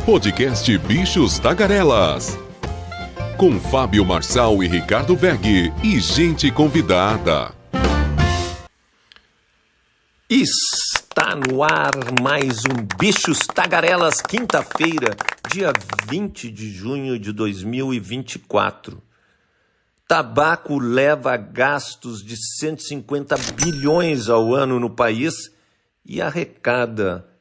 Podcast Bichos Tagarelas. Com Fábio Marçal e Ricardo Weg e gente convidada. Está no ar mais um Bichos Tagarelas, quinta-feira, dia 20 de junho de 2024. Tabaco leva gastos de 150 bilhões ao ano no país e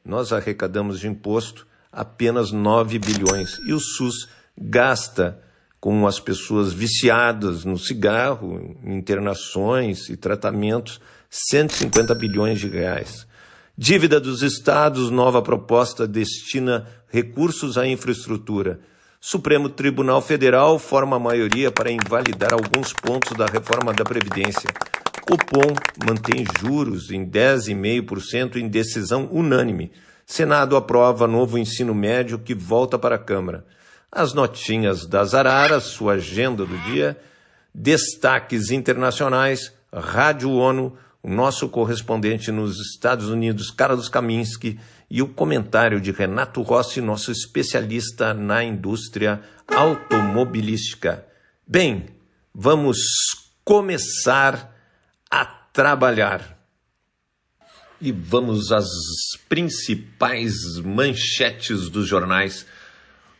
nós arrecadamos de imposto apenas 9 bilhões. E o SUS gasta com as pessoas viciadas no cigarro, internações e tratamentos, 150 bilhões de reais. Dívida dos estados, nova proposta destina recursos à infraestrutura. Supremo Tribunal Federal forma a maioria para invalidar alguns pontos da reforma da Previdência. Copom mantém juros em 10,5% em decisão unânime. Senado aprova novo ensino médio que volta para a Câmara. As notinhas das araras, sua agenda do dia, destaques internacionais, Rádio ONU, o nosso correspondente nos Estados Unidos, Carlos Kaminski, e o comentário de Renato Rossi, nosso especialista na indústria automobilística. Bem, vamos começar a trabalhar. E vamos às principais manchetes dos jornais.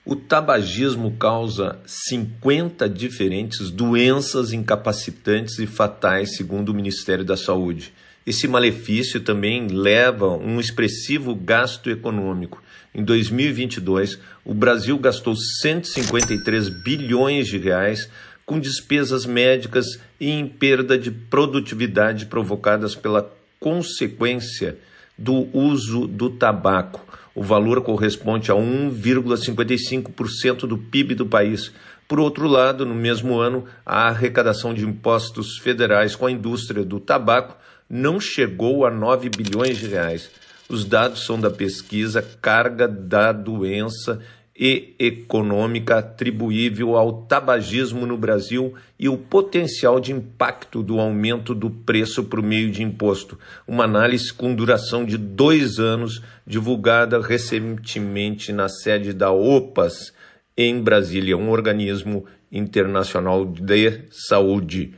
O tabagismo causa 50 diferentes doenças incapacitantes e fatais, segundo o Ministério da Saúde. Esse malefício também leva um expressivo gasto econômico. Em 2022, o Brasil gastou 153 bilhões de reais com despesas médicas e em perda de produtividade provocadas pela consequência do uso do tabaco. O valor corresponde a 1,55% do PIB do país. Por outro lado, no mesmo ano, a arrecadação de impostos federais com a indústria do tabaco não chegou a 9 bilhões de reais. Os dados são da pesquisa Carga da Doença e Econômica atribuível ao tabagismo no Brasil e o potencial de impacto do aumento do preço por meio de imposto. Uma análise com duração de 2 anos, divulgada recentemente na sede da OPAS, em Brasília, um organismo internacional de saúde.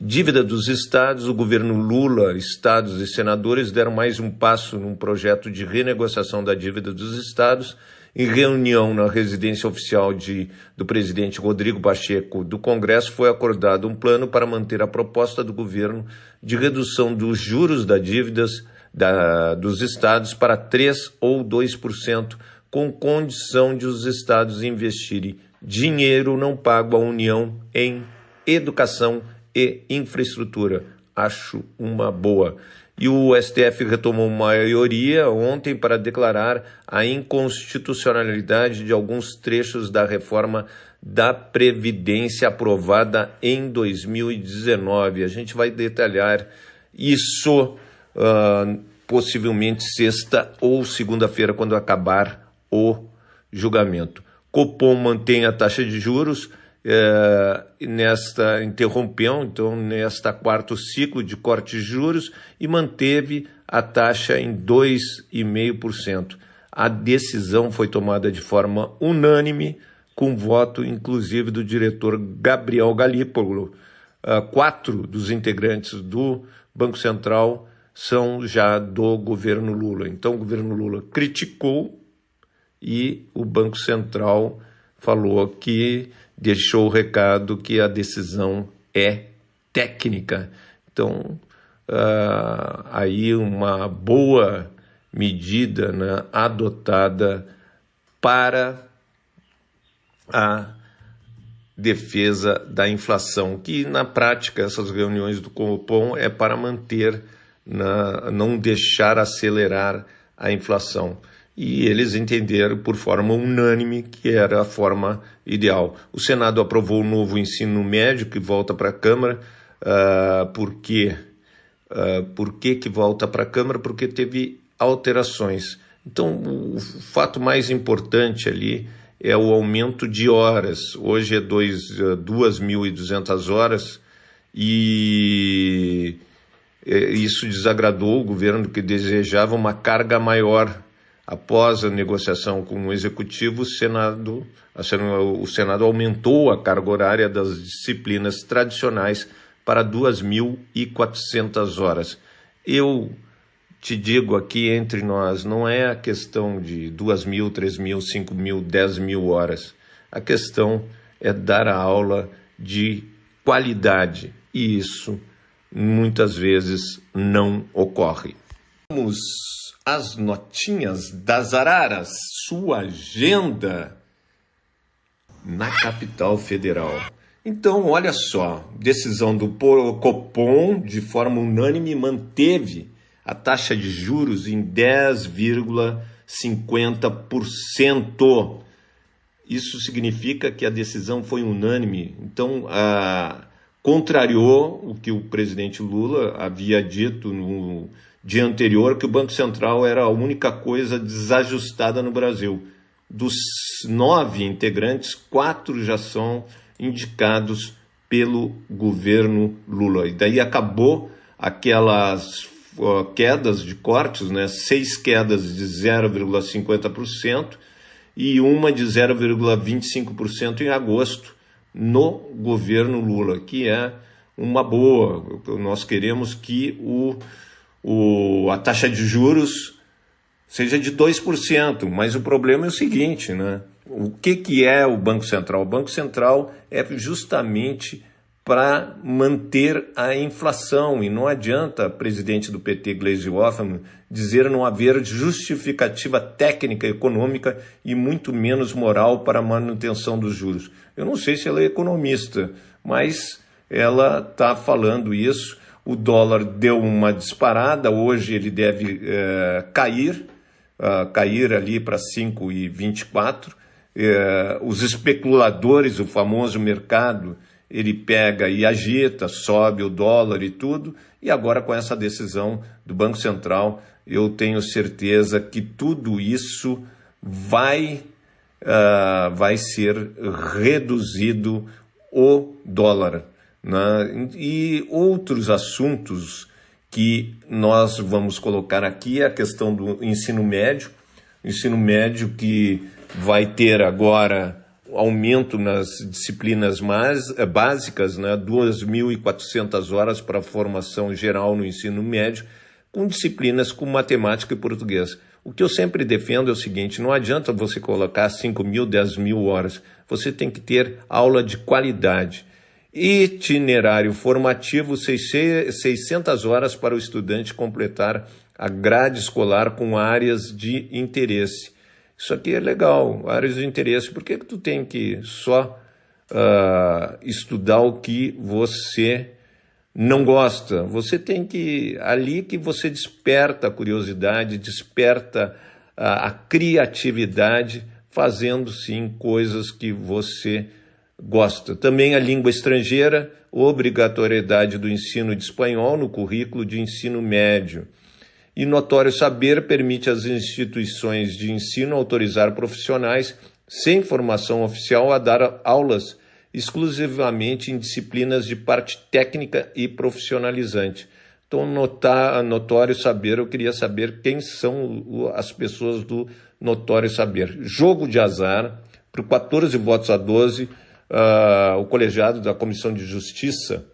Dívida dos estados, o governo Lula, estados e senadores deram mais um passo num projeto de renegociação da dívida dos estados. Em reunião na residência oficial do presidente Rodrigo Pacheco do Congresso, foi acordado um plano para manter a proposta do governo de redução dos juros das dívidas dos estados para 3% ou 2%, com condição de os estados investirem dinheiro não pago à União em educação e infraestrutura. Acho uma boa. E o STF retomou maioria ontem para declarar a inconstitucionalidade de alguns trechos da reforma da Previdência aprovada em 2019. A gente vai detalhar isso possivelmente sexta ou segunda-feira, quando acabar o julgamento. Copom mantém a taxa de juros, interrompeu nesta quarto ciclo de corte de juros e manteve a taxa em 2,5%. A decisão foi tomada de forma unânime, com voto inclusive do diretor Gabriel Galípolo. 4 dos integrantes do Banco Central são já do governo Lula. Então o governo Lula criticou e o Banco Central falou que deixou o recado que a decisão é técnica. Então, aí uma boa medida, né, adotada para a defesa da inflação, que na prática essas reuniões do Copom é para manter, não deixar acelerar a inflação. E eles entenderam por forma unânime que era a forma ideal. O Senado aprovou o novo ensino médio que volta para a Câmara. Por quê que volta para a Câmara? Porque teve alterações. Então, o fato mais importante ali é o aumento de horas. Hoje é 2.200 horas e isso desagradou o governo, que desejava uma carga maior Após a negociação com o Executivo, o Senado aumentou a carga horária das disciplinas tradicionais para 2.400 horas. Eu te digo aqui entre nós, não é a questão de 2.000, 3.000, 5.000, 10.000 horas. A questão é dar a aula de qualidade, e isso muitas vezes não ocorre. Vamos às notinhas das araras, sua agenda na capital federal. Então, olha só, decisão do Copom, de forma unânime, manteve a taxa de juros em 10,50%. Isso significa que a decisão foi unânime. Então, contrariou o que o presidente Lula havia dito no dia anterior, que o Banco Central era a única coisa desajustada no Brasil. Dos 9 integrantes, 4 já são indicados pelo governo Lula. E daí acabou aquelas quedas de cortes, né? 6 quedas de 0,50% e uma de 0,25% em agosto no governo Lula, que é uma boa. Nós queremos que a taxa de juros seja de 2%, mas o problema é o seguinte, né? O que é o Banco Central? O Banco Central é justamente para manter a inflação, e não adianta a presidente do PT, Gleisi Hoffmann, dizer não haver justificativa técnica, econômica e muito menos moral para a manutenção dos juros. Eu não sei se ela é economista, mas ela está falando isso. O dólar deu uma disparada, hoje ele deve cair ali para 5,24. Os especuladores, o famoso mercado, ele pega e agita, sobe o dólar e tudo, e agora com essa decisão do Banco Central, eu tenho certeza que tudo isso vai ser reduzido o dólar, né? E outros assuntos que nós vamos colocar aqui é a questão do ensino médio que vai ter agora aumento nas disciplinas básicas, né? 2.400 horas para a formação geral no ensino médio, com disciplinas como matemática e português. O que eu sempre defendo é o seguinte: não adianta você colocar 5.000, 10.000 horas, você tem que ter aula de qualidade. Itinerário formativo, 600 horas para o estudante completar a grade escolar com áreas de interesse. Isso aqui é legal, áreas de interesse. Por que tu tem que só estudar o que você não gosta? Você tem que, ali que você desperta a curiosidade, desperta a criatividade, fazendo sim coisas que você gosta. Também a língua estrangeira, obrigatoriedade do ensino de espanhol no currículo de ensino médio. E notório saber permite às instituições de ensino autorizar profissionais sem formação oficial a dar aulas exclusivamente em disciplinas de parte técnica e profissionalizante. Então, notório saber, eu queria saber quem são as pessoas do notório saber. Jogo de azar, por 14 votos a 12, o colegiado da Comissão de Justiça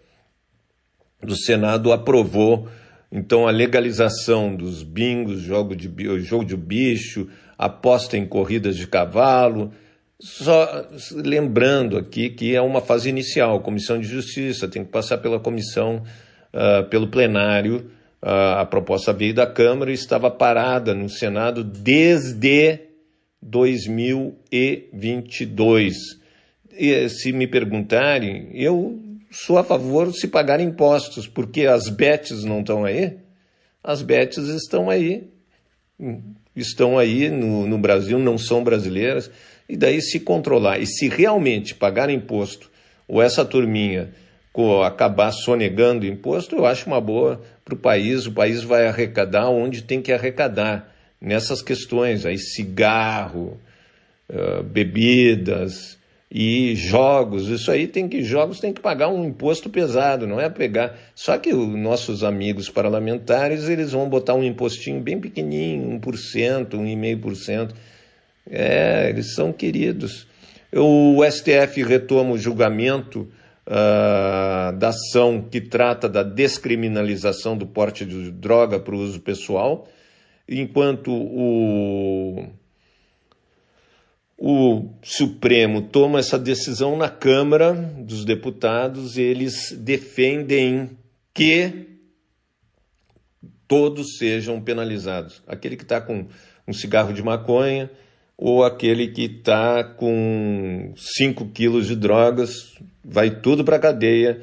do Senado aprovou então a legalização dos bingos, jogo de bicho, aposta em corridas de cavalo. Só lembrando aqui que é uma fase inicial, Comissão de Justiça, tem que passar pela comissão, pelo plenário. A proposta veio da Câmara e estava parada no Senado desde 2022. E, se me perguntarem, eu sou a favor se pagar impostos, porque as bets não estão aí? As bets estão aí no Brasil, não são brasileiras, e daí se controlar, e se realmente pagar imposto, ou essa turminha acabar sonegando imposto, eu acho uma boa para o país vai arrecadar onde tem que arrecadar, nessas questões, aí cigarro, bebidas, E jogos, jogos tem que pagar um imposto pesado, não é pegar. Só que os nossos amigos parlamentares, eles vão botar um impostinho bem pequenininho, 1%, 1,5%. Eles são queridos. O STF retoma o julgamento da ação que trata da descriminalização do porte de droga para o uso pessoal, enquanto o Supremo toma essa decisão na Câmara dos Deputados. Eles defendem que todos sejam penalizados. Aquele que está com um cigarro de maconha ou aquele que está com 5 quilos de drogas, vai tudo para a cadeia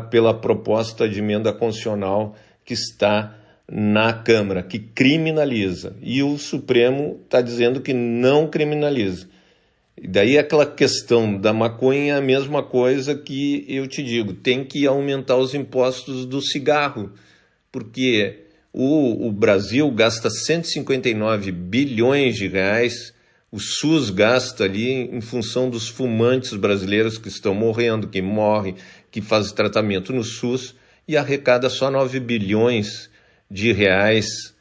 pela proposta de emenda constitucional que está na Câmara, que criminaliza. E o Supremo está dizendo que não criminaliza. E daí aquela questão da maconha é a mesma coisa que eu te digo, tem que aumentar os impostos do cigarro, porque o Brasil gasta 159 bilhões de reais, o SUS gasta ali em função dos fumantes brasileiros que estão morrendo, que morrem, que fazem tratamento no SUS, e arrecada só 9 bilhões de reais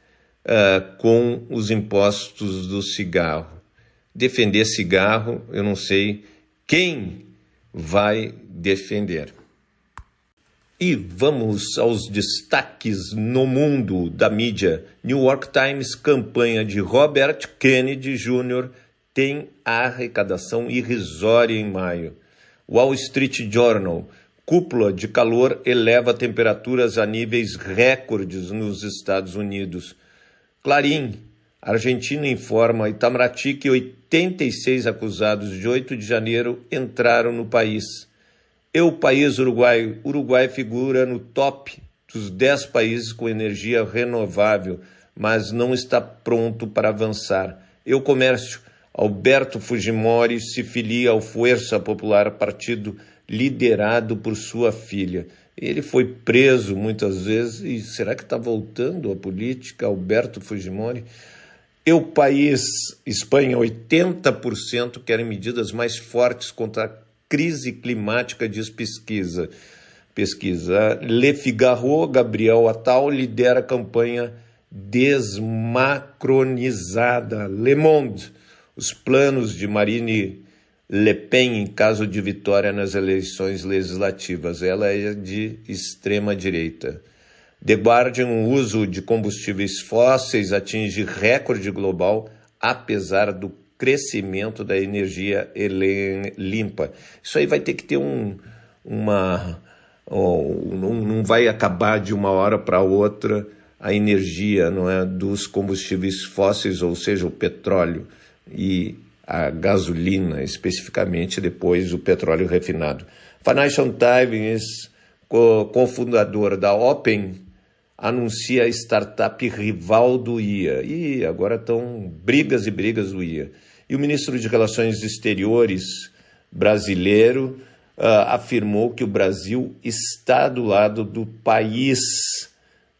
com os impostos do cigarro. Defender cigarro, eu não sei quem vai defender. E vamos aos destaques no mundo da mídia. New York Times, campanha de Robert Kennedy Jr. tem arrecadação irrisória em maio. Wall Street Journal, cúpula de calor eleva temperaturas a níveis recordes nos Estados Unidos. Clarim, Argentina informa a Itamaraty que 86 acusados de 8 de janeiro entraram no país. País Uruguai. Uruguai figura no top dos 10 países com energia renovável, mas não está pronto para avançar. Comércio. Alberto Fujimori se filia ao Força Popular, partido liderado por sua filha. Ele foi preso muitas vezes e será que está voltando à política, Alberto Fujimori? País, Espanha, 80% querem medidas mais fortes contra a crise climática, diz pesquisa. Le Figaro, Gabriel Attal lidera a campanha desmacronizada. Le Monde, os planos de Marine Le Pen em caso de vitória nas eleições legislativas. Ela é de extrema-direita. The Guardian, o uso de combustíveis fósseis atinge recorde global, apesar do crescimento da energia limpa. Isso aí vai ter que ter não vai acabar de uma hora para outra a energia, não é, dos combustíveis fósseis, ou seja, o petróleo e a gasolina, especificamente depois o petróleo refinado. Financial Times, cofundador da Open, anuncia a startup rival do IA. E agora estão brigas e brigas do IA. E o ministro de Relações Exteriores brasileiro afirmou que o Brasil está do lado do país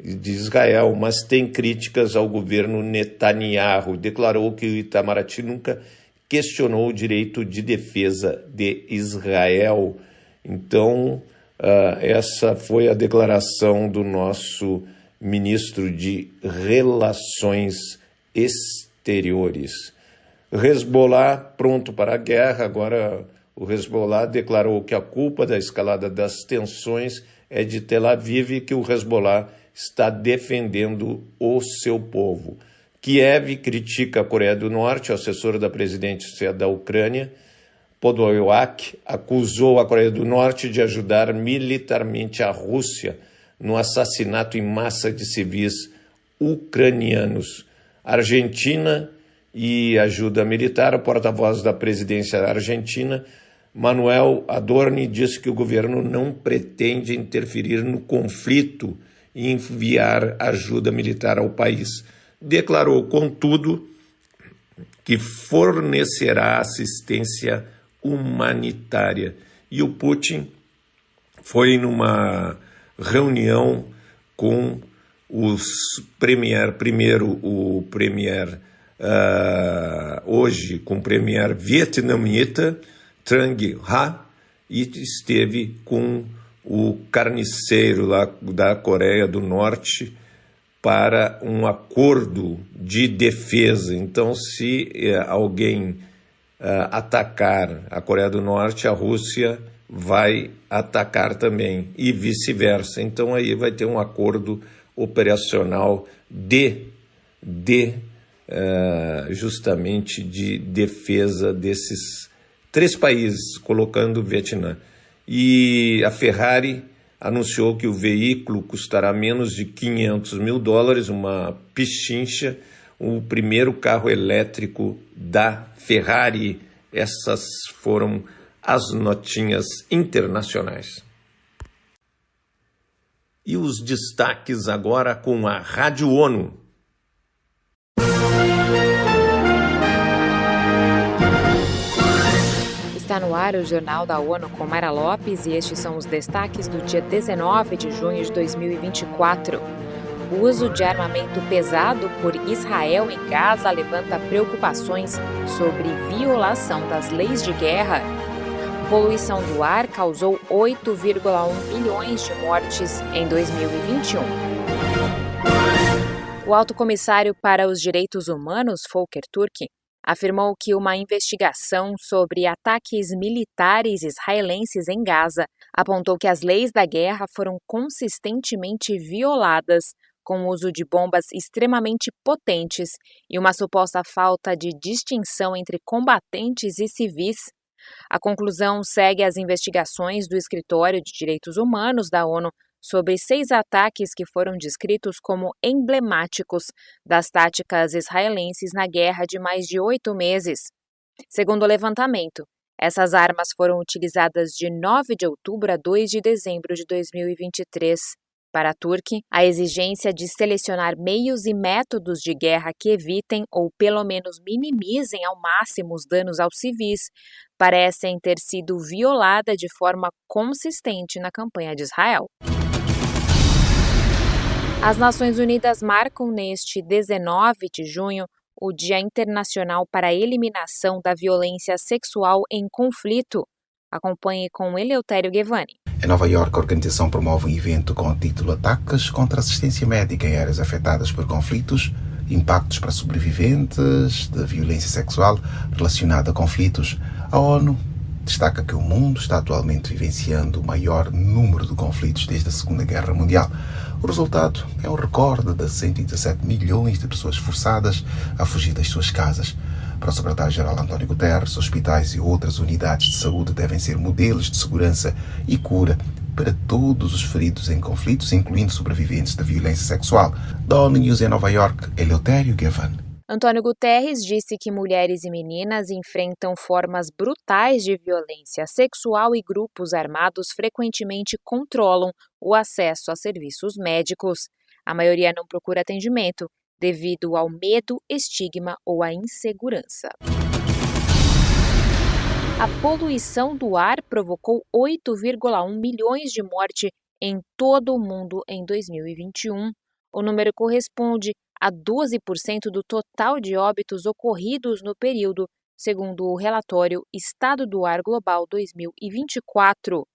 de Israel, mas tem críticas ao governo Netanyahu. Declarou que o Itamaraty nunca questionou o direito de defesa de Israel. Então, essa foi a declaração do nosso ministro de Relações Exteriores. Hezbollah pronto para a guerra. Agora o Hezbollah declarou que a culpa da escalada das tensões é de Tel Aviv e que o Hezbollah está defendendo o seu povo. Kiev critica a Coreia do Norte. O assessor da presidência da Ucrânia, Podolyak, acusou a Coreia do Norte de ajudar militarmente a Rússia no assassinato em massa de civis ucranianos. Argentina e ajuda militar. O porta-voz da presidência argentina, Manuel Adorni, disse que o governo não pretende interferir no conflito e enviar ajuda militar ao país. Declarou, contudo, que fornecerá assistência humanitária. E o Putin foi numa reunião com os hoje com o premier vietnamita Chung-ha e esteve com o carniceiro lá da Coreia do Norte para um acordo de defesa. Então, se alguém atacar a Coreia do Norte, a Rússia vai atacar também e vice-versa. Então, aí vai ter um acordo operacional justamente de defesa desses três países, colocando o Vietnã. E a Ferrari anunciou que o veículo custará menos de $500 mil, uma pichincha, o primeiro carro elétrico da Ferrari. Essas foram as notinhas internacionais. E os destaques agora com a Rádio ONU. Está no ar o Jornal da ONU com Mara Lopes e estes são os destaques do dia 19 de junho de 2024. O uso de armamento pesado por Israel em Gaza levanta preocupações sobre violação das leis de guerra. Poluição do ar causou 8,1 milhões de mortes em 2021. O Alto Comissário para os Direitos Humanos, Volker Turk, afirmou que uma investigação sobre ataques militares israelenses em Gaza apontou que as leis da guerra foram consistentemente violadas com o uso de bombas extremamente potentes e uma suposta falta de distinção entre combatentes e civis. A conclusão segue as investigações do Escritório de Direitos Humanos da ONU sobre 6 ataques que foram descritos como emblemáticos das táticas israelenses na guerra de mais de 8 meses. Segundo o levantamento, essas armas foram utilizadas de 9 de outubro a 2 de dezembro de 2023. Para Turk, a exigência de selecionar meios e métodos de guerra que evitem ou pelo menos minimizem ao máximo os danos aos civis parecem ter sido violada de forma consistente na campanha de Israel. As Nações Unidas marcam neste 19 de junho o Dia Internacional para a Eliminação da Violência Sexual em Conflito. Acompanhe com Eleutério Gevani. Em Nova Iorque, a organização promove um evento com o título Ataques contra a Assistência Médica em Áreas Afetadas por Conflitos, Impactos para Sobreviventes de Violência Sexual relacionada a conflitos. A ONU destaca que o mundo está atualmente vivenciando o maior número de conflitos desde a Segunda Guerra Mundial. O resultado é um recorde de 117 milhões de pessoas forçadas a fugir das suas casas. Para o secretário-geral António Guterres, hospitais e outras unidades de saúde devem ser modelos de segurança e cura para todos os feridos em conflitos, incluindo sobreviventes da violência sexual. Da ONU News em Nova Iorque, Eleutério Gevani. Antônio Guterres disse que mulheres e meninas enfrentam formas brutais de violência sexual e grupos armados frequentemente controlam o acesso a serviços médicos. A maioria não procura atendimento devido ao medo, estigma ou à insegurança. A poluição do ar provocou 8,1 milhões de mortes em todo o mundo em 2021. O número corresponde a 12% do total de óbitos ocorridos no período, segundo o relatório Estado do Ar Global 2024.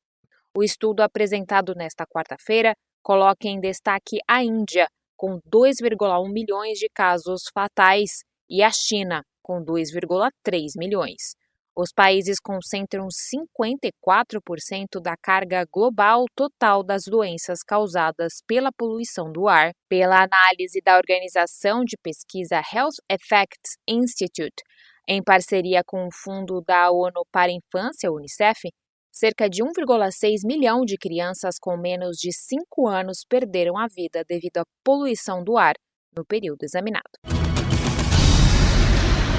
O estudo apresentado nesta quarta-feira coloca em destaque a Índia, com 2,1 milhões de casos fatais, e a China, com 2,3 milhões. Os países concentram 54% da carga global total das doenças causadas pela poluição do ar. Pela análise da organização de pesquisa Health Effects Institute, em parceria com o Fundo da ONU para a Infância, UNICEF, cerca de 1,6 milhão de crianças com menos de 5 anos perderam a vida devido à poluição do ar no período examinado.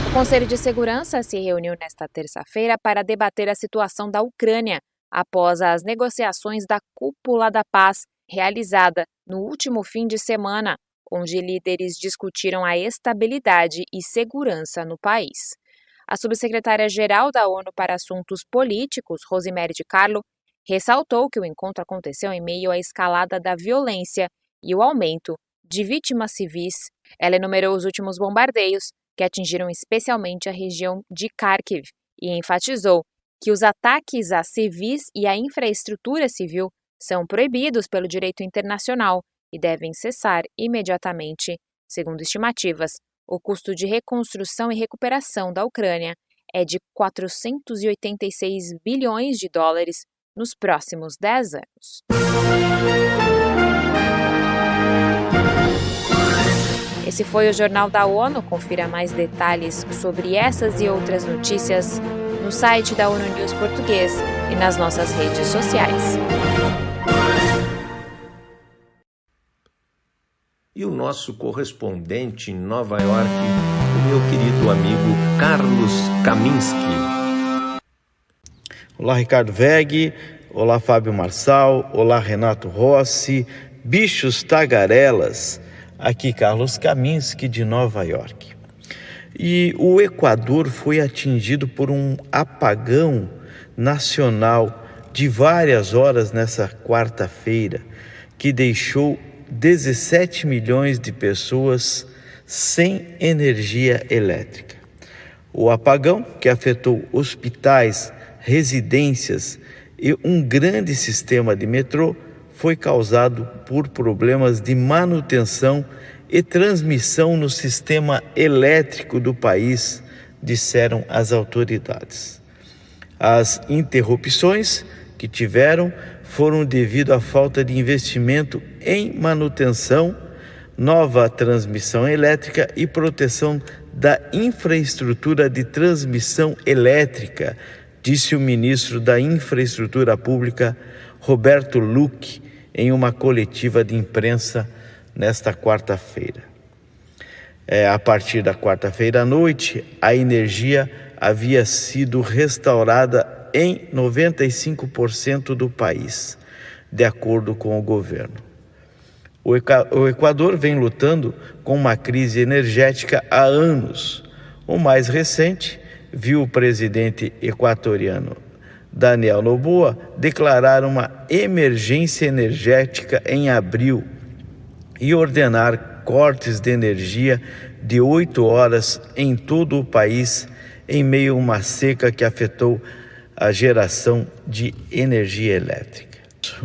O Conselho de Segurança se reuniu nesta terça-feira para debater a situação da Ucrânia após as negociações da Cúpula da Paz realizada no último fim de semana, onde líderes discutiram a estabilidade e segurança no país. A subsecretária-geral da ONU para Assuntos Políticos, Rosemary DiCarlo, ressaltou que o encontro aconteceu em meio à escalada da violência e o aumento de vítimas civis. Ela enumerou os últimos bombardeios, que atingiram especialmente a região de Kharkiv, e enfatizou que os ataques a civis e à infraestrutura civil são proibidos pelo direito internacional e devem cessar imediatamente. Segundo estimativas, o custo de reconstrução e recuperação da Ucrânia é de 486 bilhões de dólares nos próximos 10 anos. Esse foi o Jornal da ONU. Confira mais detalhes sobre essas e outras notícias no site da ONU News Português e nas nossas redes sociais. E o nosso correspondente em Nova York, o meu querido amigo Carlos Kaminski. Olá, Ricardo Weg. Olá, Fábio Marçal. Olá, Renato Rossi. Bichos tagarelas. Aqui, Carlos Kaminski, de Nova York. E o Equador foi atingido por um apagão nacional de várias horas nessa quarta-feira, que deixou 17 milhões de pessoas sem energia elétrica. O apagão, que afetou hospitais, residências e um grande sistema de metrô, foi causado por problemas de manutenção e transmissão no sistema elétrico do país, disseram as autoridades. As interrupções que tiveram foram devido à falta de investimento em manutenção, nova transmissão elétrica e proteção da infraestrutura de transmissão elétrica, disse o ministro da Infraestrutura Pública, Roberto Lucchi, em uma coletiva de imprensa nesta quarta-feira. A partir da quarta-feira à noite, a energia havia sido restaurada em 95% do país, de acordo com o governo. O Equador vem lutando com uma crise energética há anos. O mais recente viu o presidente equatoriano Daniel Noboa declarar uma emergência energética em abril e ordenar cortes de energia de 8 horas em todo o país, em meio a uma seca que afetou a geração de energia elétrica.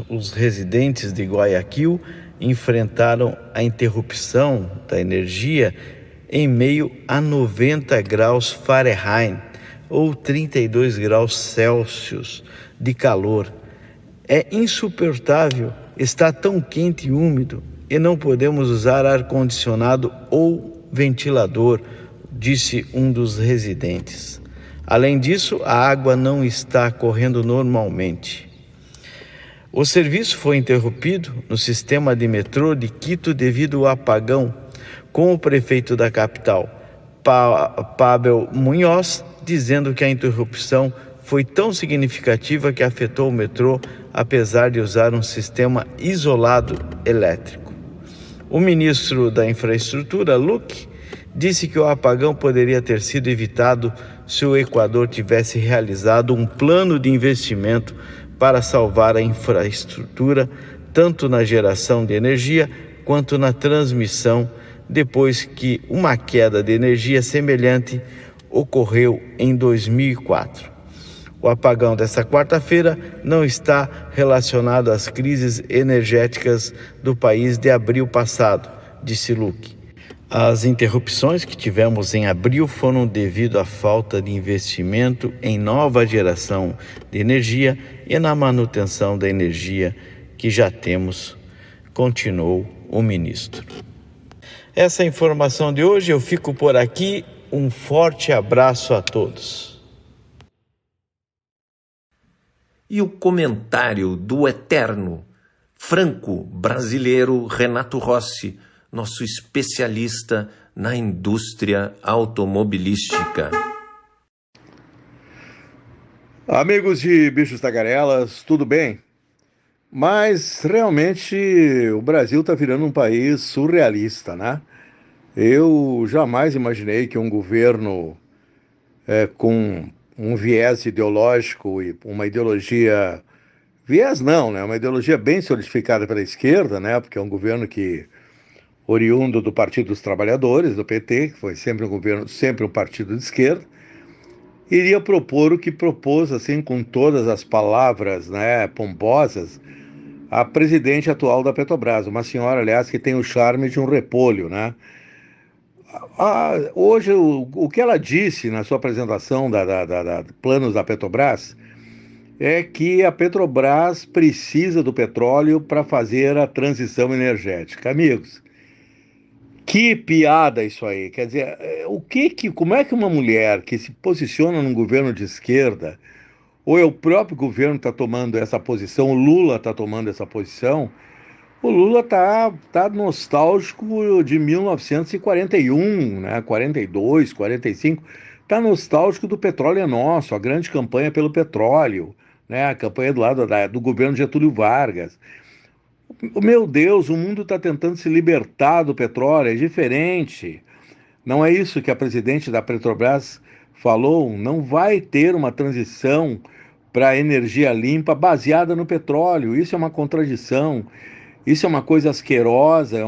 Os residentes de Guayaquil enfrentaram a interrupção da energia em meio a 90 graus Fahrenheit, ou 32 graus Celsius de calor. É insuportável estar tão quente e úmido e não podemos usar ar-condicionado ou ventilador, disse um dos residentes. Além disso, a água não está correndo normalmente. O serviço foi interrompido no sistema de metrô de Quito devido ao apagão, com o prefeito da capital, Pavel Munhoz, dizendo que a interrupção foi tão significativa que afetou o metrô, apesar de usar um sistema isolado elétrico. O ministro da Infraestrutura, Lucchi, disse que o apagão poderia ter sido evitado se o Equador tivesse realizado um plano de investimento para salvar a infraestrutura, tanto na geração de energia quanto na transmissão, depois que uma queda de energia semelhante ocorreu em 2004. O apagão desta quarta-feira não está relacionado às crises energéticas do país de abril passado, disse Lucchi. As interrupções que tivemos em abril foram devido à falta de investimento em nova geração de energia e na manutenção da energia que já temos, continuou o ministro. Essa é a informação de hoje, eu fico por aqui. Um forte abraço a todos. E o comentário do eterno, franco brasileiro Renato Rossi, nosso especialista na indústria automobilística. Amigos de Bichos Tagarelas, tudo bem? Mas realmente o Brasil está virando um país surrealista, né? Eu jamais imaginei que um governo com um viés ideológico e uma ideologia... Viés não, né? Uma ideologia bem solidificada pela esquerda, né? Porque é um governo que oriundo do Partido dos Trabalhadores, do PT, que foi sempre um governo, sempre um partido de esquerda. iria propor o que propôs, assim, com todas as palavras, né, pomposas, a presidente atual da Petrobras, uma senhora, aliás, que tem o charme de um repolho, né? Hoje, o que ela disse na sua apresentação da planos da Petrobras é que a Petrobras precisa do petróleo para fazer a transição energética. Amigos, que piada isso aí! Quer dizer, como é que uma mulher que se posiciona num governo de esquerda, ou é o próprio governo que está tomando essa posição, o Lula está tomando essa posição, o Lula tá nostálgico de 1941, né? 42, 45, tá nostálgico do petróleo é nosso, a grande campanha pelo petróleo, né? A campanha do lado do governo Getúlio Vargas. Meu Deus, o mundo está tentando se libertar do petróleo, é diferente. Não é isso que a presidente da Petrobras falou? Não vai ter uma transição para energia limpa baseada no petróleo. Isso é uma contradição. Isso é uma coisa asquerosa,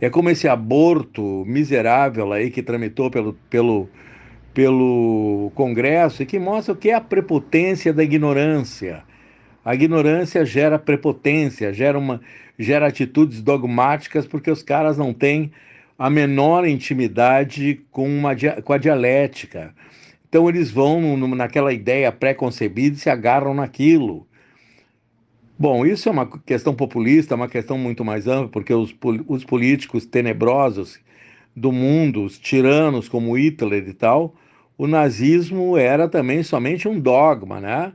é como esse aborto miserável aí que tramitou pelo Congresso e que mostra o que é a prepotência da ignorância. A ignorância gera prepotência, gera atitudes dogmáticas porque os caras não têm a menor intimidade com a dialética. Então eles vão naquela ideia pré-concebida e se agarram naquilo. Bom, isso é uma questão populista, uma questão muito mais ampla, porque os políticos tenebrosos do mundo, os tiranos como Hitler e tal, o nazismo era também somente um dogma, né?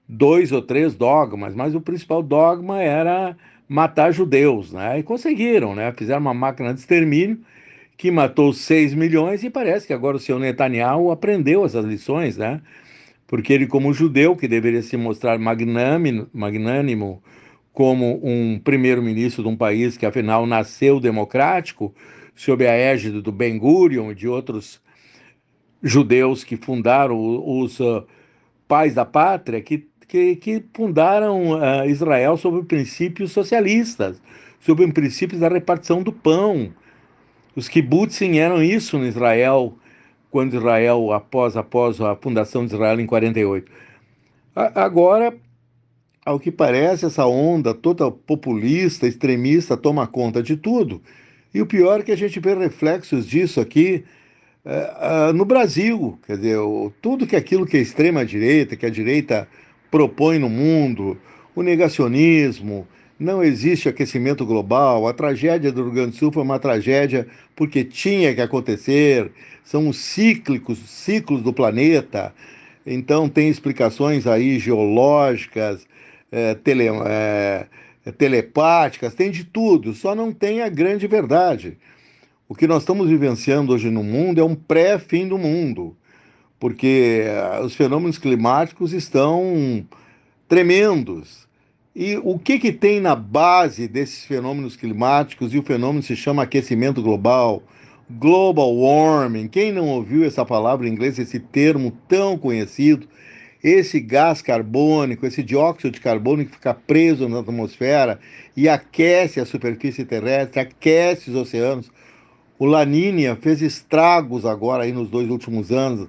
2 ou 3 dogmas, mas o principal dogma era matar judeus, né? E conseguiram, né? Fizeram uma máquina de extermínio que matou 6 milhões e parece que agora o senhor Netanyahu aprendeu essas lições, né? Porque ele, como judeu, que deveria se mostrar magnânimo como um primeiro-ministro de um país que, afinal, nasceu democrático, sob a égide do Ben-Gurion e de outros judeus que fundaram os pais da pátria, que fundaram Israel sob princípios socialistas, sob princípios da repartição do pão. Os kibbutzim eram isso no Israel, quando Israel, após a fundação de Israel em 48. Agora, ao que parece, essa onda toda populista, extremista, toma conta de tudo. E o pior é que a gente vê reflexos disso aqui no Brasil. Quer dizer, tudo que aquilo que é extrema-direita, que a direita propõe no mundo, o negacionismo, não existe aquecimento global, a tragédia do Rio Grande do Sul foi uma tragédia porque tinha que acontecer, são os ciclos do planeta, então tem explicações aí geológicas, telepáticas, tem de tudo, só não tem a grande verdade. O que nós estamos vivenciando hoje no mundo é um pré-fim do mundo, porque os fenômenos climáticos estão tremendos. E o que tem na base desses fenômenos climáticos? E o fenômeno se chama aquecimento global, global warming. Quem não ouviu essa palavra em inglês, esse termo tão conhecido? Esse gás carbônico, esse dióxido de carbono que fica preso na atmosfera e aquece a superfície terrestre, aquece os oceanos. O Lanínia fez estragos agora aí nos 2 últimos anos,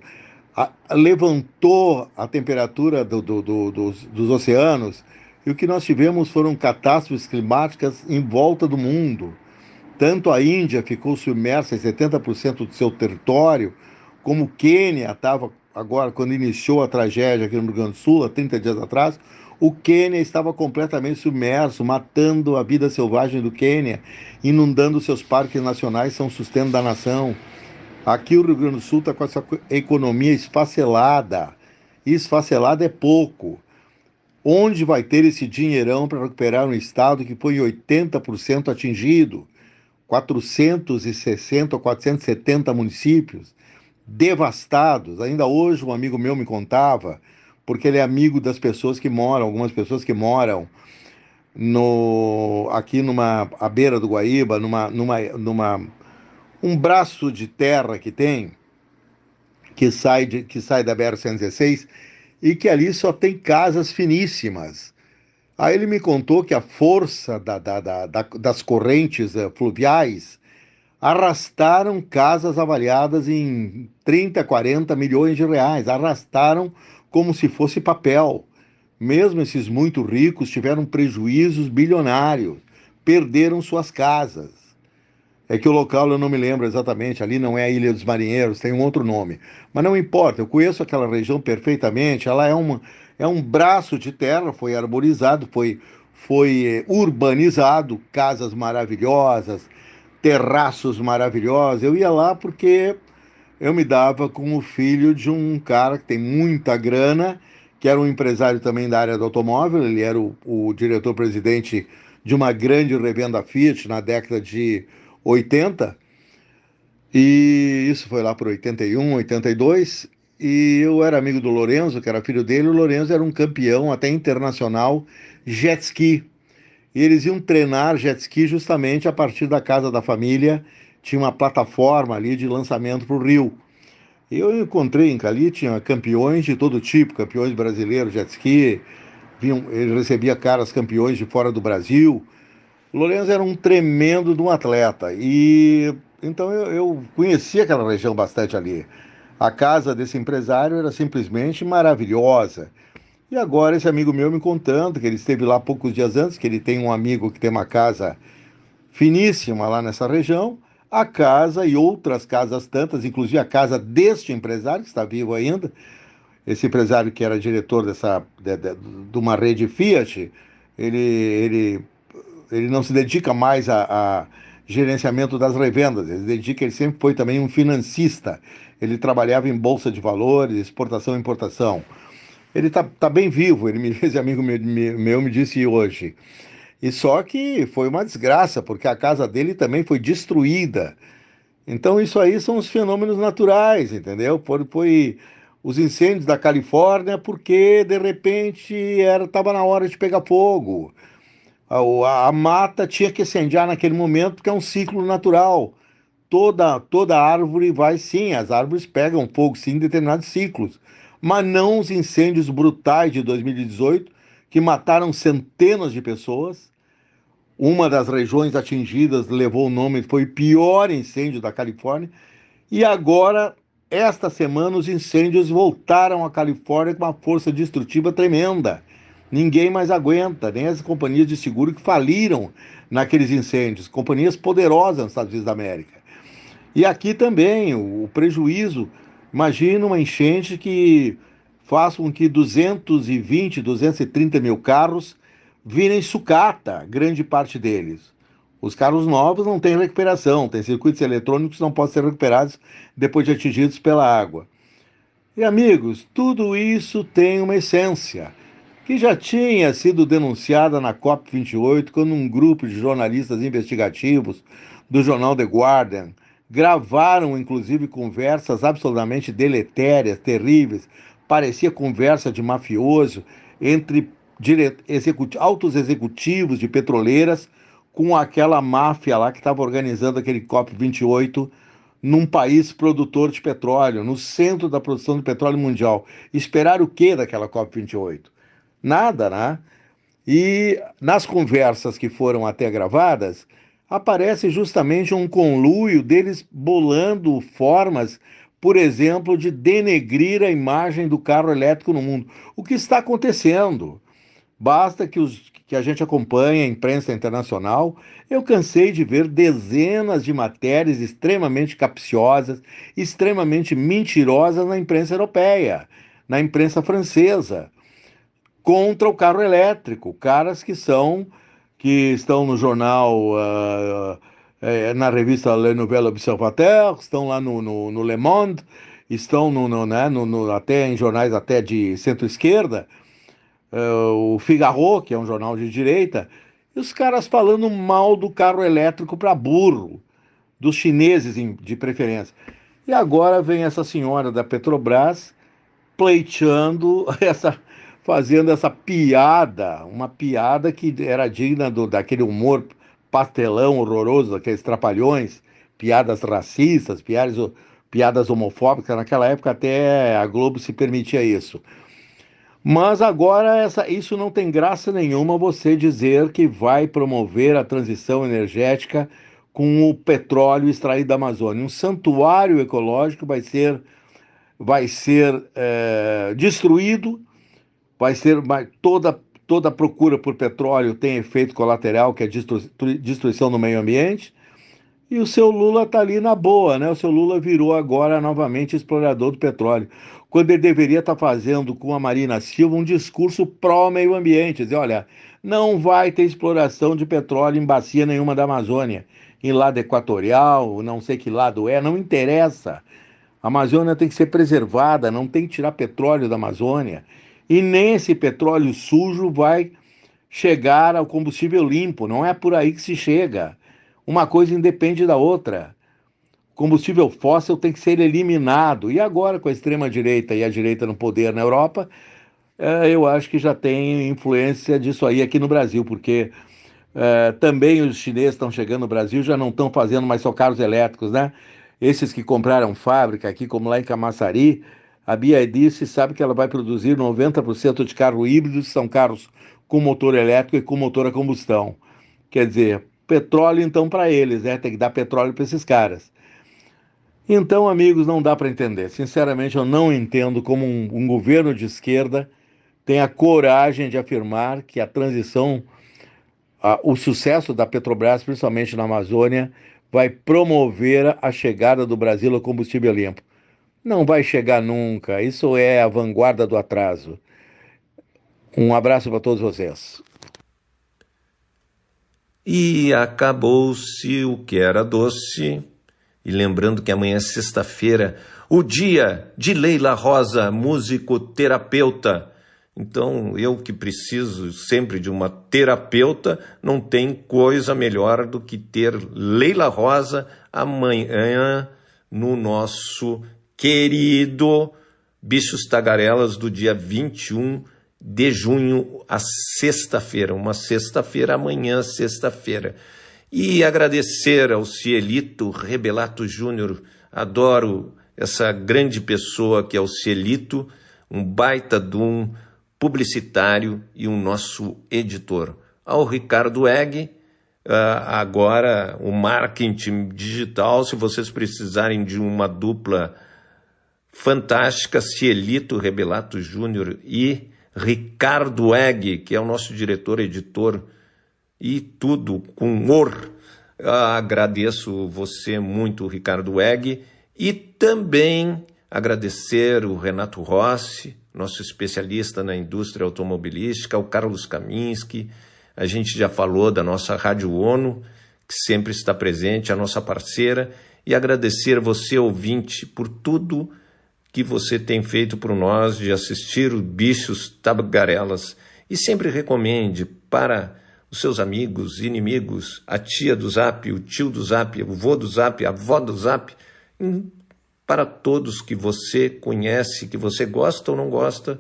levantou a temperatura dos oceanos, e o que nós tivemos foram catástrofes climáticas em volta do mundo. Tanto a Índia ficou submersa em 70% do seu território, como o Quênia estava agora, quando iniciou a tragédia aqui no Rio Grande do Sul, há 30 dias atrás, o Quênia estava completamente submerso, matando a vida selvagem do Quênia, inundando seus parques nacionais, são sustento da nação. Aqui o Rio Grande do Sul está com essa economia esfacelada. E esfacelada é pouco. Onde vai ter esse dinheirão para recuperar um estado que foi 80% atingido? 460 ou 470 municípios devastados. Ainda hoje um amigo meu me contava, porque ele é amigo das pessoas que moram, algumas pessoas que moram aqui à beira do Guaíba, um braço de terra que tem, que sai da BR-116, e que ali só tem casas finíssimas. Aí ele me contou que a força das correntes fluviais arrastaram casas avaliadas em 30, 40 milhões de reais, arrastaram como se fosse papel. Mesmo esses muito ricos tiveram prejuízos bilionários, perderam suas casas. É que o local eu não me lembro exatamente, ali não é a Ilha dos Marinheiros, tem um outro nome. Mas não importa, eu conheço aquela região perfeitamente, ela é um braço de terra, foi arborizado, foi urbanizado, casas maravilhosas, terraços maravilhosos. Eu ia lá porque eu me dava com o filho de um cara que tem muita grana, que era um empresário também da área do automóvel, ele era o diretor-presidente de uma grande revenda Fiat na década de 80, e isso foi lá por 81, 82, e eu era amigo do Lorenzo, que era filho dele. O Lorenzo era um campeão até internacional jet ski, e eles iam treinar jet ski justamente a partir da casa da família, tinha uma plataforma ali de lançamento para o Rio. Eu encontrei em Cali, tinha campeões de todo tipo, campeões brasileiros, jet ski, ele recebia caras campeões de fora do Brasil. O Lourenço era um tremendo de um atleta, e então eu conhecia aquela região bastante ali. A casa desse empresário era simplesmente maravilhosa. E agora esse amigo meu me contando que ele esteve lá poucos dias antes, que ele tem um amigo que tem uma casa finíssima lá nessa região, a casa e outras casas tantas, inclusive a casa deste empresário, que está vivo ainda, esse empresário que era diretor de uma rede Fiat. Ele não se dedica mais a gerenciamento das revendas, ele sempre foi também um financista, ele trabalhava em bolsa de valores, exportação e importação. Ele tá bem vivo, esse amigo meu me disse hoje. E só que foi uma desgraça, porque a casa dele também foi destruída. Então isso aí são os fenômenos naturais, entendeu? Foi os incêndios da Califórnia, porque de repente estava na hora de pegar fogo. A mata tinha que incendiar naquele momento, porque é um ciclo natural. Toda árvore vai, sim, as árvores pegam fogo, sim, em determinados ciclos. Mas não os incêndios brutais de 2018, que mataram centenas de pessoas. Uma das regiões atingidas levou o nome, foi o pior incêndio da Califórnia. E agora, esta semana, os incêndios voltaram à Califórnia com uma força destrutiva tremenda. Ninguém mais aguenta, nem as companhias de seguro que faliram naqueles incêndios, companhias poderosas nos Estados Unidos da América. E aqui também, o prejuízo, imagina uma enchente que faz com que 220, 230 mil carros virem sucata, grande parte deles. Os carros novos não têm recuperação, tem circuitos eletrônicos que não podem ser recuperados depois de atingidos pela água. E amigos, tudo isso tem uma essência, que já tinha sido denunciada na COP28, quando um grupo de jornalistas investigativos do jornal The Guardian gravaram, inclusive, conversas absolutamente deletérias, terríveis, parecia conversa de mafioso entre altos executivos de petroleiras com aquela máfia lá que estava organizando aquele COP28 num país produtor de petróleo, no centro da produção de petróleo mundial. Esperar o quê daquela COP28? Nada, né? E nas conversas que foram até gravadas, aparece justamente um conluio deles bolando formas, por exemplo, de denegrir a imagem do carro elétrico no mundo. O que está acontecendo? Basta que a gente acompanhe a imprensa internacional. Eu cansei de ver dezenas de matérias extremamente capciosas, extremamente mentirosas na imprensa europeia, na imprensa francesa, contra o carro elétrico. Caras que estão no jornal, na revista Le Nouvel Observateur, estão lá no Le Monde, estão até em jornais até de centro-esquerda, o Figaro, que é um jornal de direita, e os caras falando mal do carro elétrico para burro, dos chineses de preferência. E agora vem essa senhora da Petrobras pleiteando fazendo essa piada, uma piada que era digna daquele humor pastelão horroroso, daqueles trapalhões, piadas racistas, piadas homofóbicas. Naquela época até a Globo se permitia isso. Mas agora isso não tem graça nenhuma, você dizer que vai promover a transição energética com o petróleo extraído da Amazônia. Um santuário ecológico vai ser destruído, toda a procura por petróleo tem efeito colateral, que é destruição do meio ambiente, e o seu Lula está ali na boa, né? O seu Lula virou agora novamente explorador do petróleo, quando ele deveria estar fazendo com a Marina Silva um discurso pró-meio ambiente, dizer, olha, não vai ter exploração de petróleo em bacia nenhuma da Amazônia, em lado equatorial, não sei que lado não interessa. A Amazônia tem que ser preservada, não tem que tirar petróleo da Amazônia, e nem esse petróleo sujo vai chegar ao combustível limpo, não é por aí que se chega. Uma coisa independe da outra. O combustível fóssil tem que ser eliminado. E agora, com a extrema-direita e a direita no poder na Europa, eu acho que já tem influência disso aí aqui no Brasil, porque também os chineses estão chegando no Brasil, já não estão fazendo mais só carros elétricos, né? Esses que compraram fábrica aqui, como lá em Camaçari, a BYD sabe que ela vai produzir 90% de carros híbridos, são carros com motor elétrico e com motor a combustão. Quer dizer, petróleo então para eles, né? Tem que dar petróleo para esses caras. Então, amigos, não dá para entender. Sinceramente, eu não entendo como um governo de esquerda tem a coragem de afirmar que a transição, o sucesso da Petrobras, principalmente na Amazônia, vai promover a chegada do Brasil ao combustível limpo. Não vai chegar nunca. Isso é a vanguarda do atraso. Um abraço para todos vocês. E acabou-se o que era doce. E lembrando que amanhã é sexta-feira, o dia de Leila Rosa, musicoterapeuta. Então, eu que preciso sempre de uma terapeuta, não tem coisa melhor do que ter Leila Rosa amanhã no nosso querido Bichos Tagarelas do dia 21 de junho, a sexta-feira. Uma sexta-feira, amanhã, sexta-feira. E agradecer ao Cielito Rebelato Júnior, adoro essa grande pessoa que é o Cielito, um baita de um publicitário e um nosso editor. Ao Ricardo Egg, agora o marketing digital, se vocês precisarem de uma dupla fantástica, Cielito Rebelato Júnior e Ricardo Egg, que é o nosso diretor, editor, e tudo com humor. Agradeço você muito, Ricardo Egg, e também agradecer o Renato Rossi, nosso especialista na indústria automobilística, o Carlos Kaminski. A gente já falou da nossa Rádio ONU, que sempre está presente, a nossa parceira, e agradecer você, ouvinte, por tudo que você tem feito por nós, de assistir os Bichos Tagarelas, e sempre recomende para os seus amigos, inimigos, a tia do Zap, o tio do Zap, o vô do Zap, a avó do Zap, para todos que você conhece, que você gosta ou não gosta,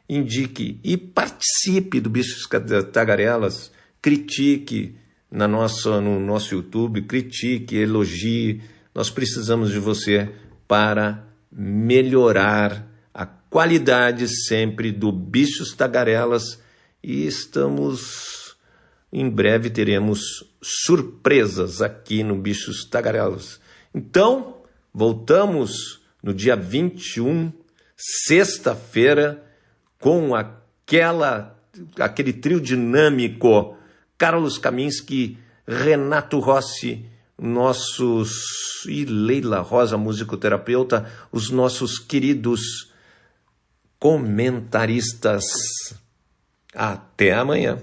indique e participe do Bichos Tagarelas, critique no nosso YouTube, critique, elogie. Nós precisamos de você para melhorar a qualidade sempre do Bichos Tagarelas, e em breve teremos surpresas aqui no Bichos Tagarelas. Então, voltamos no dia 21, sexta-feira, com aquele trio dinâmico, Carlos Kaminski, Renato Rossi, e Leila Rosa, musicoterapeuta, os nossos queridos comentaristas. Até amanhã.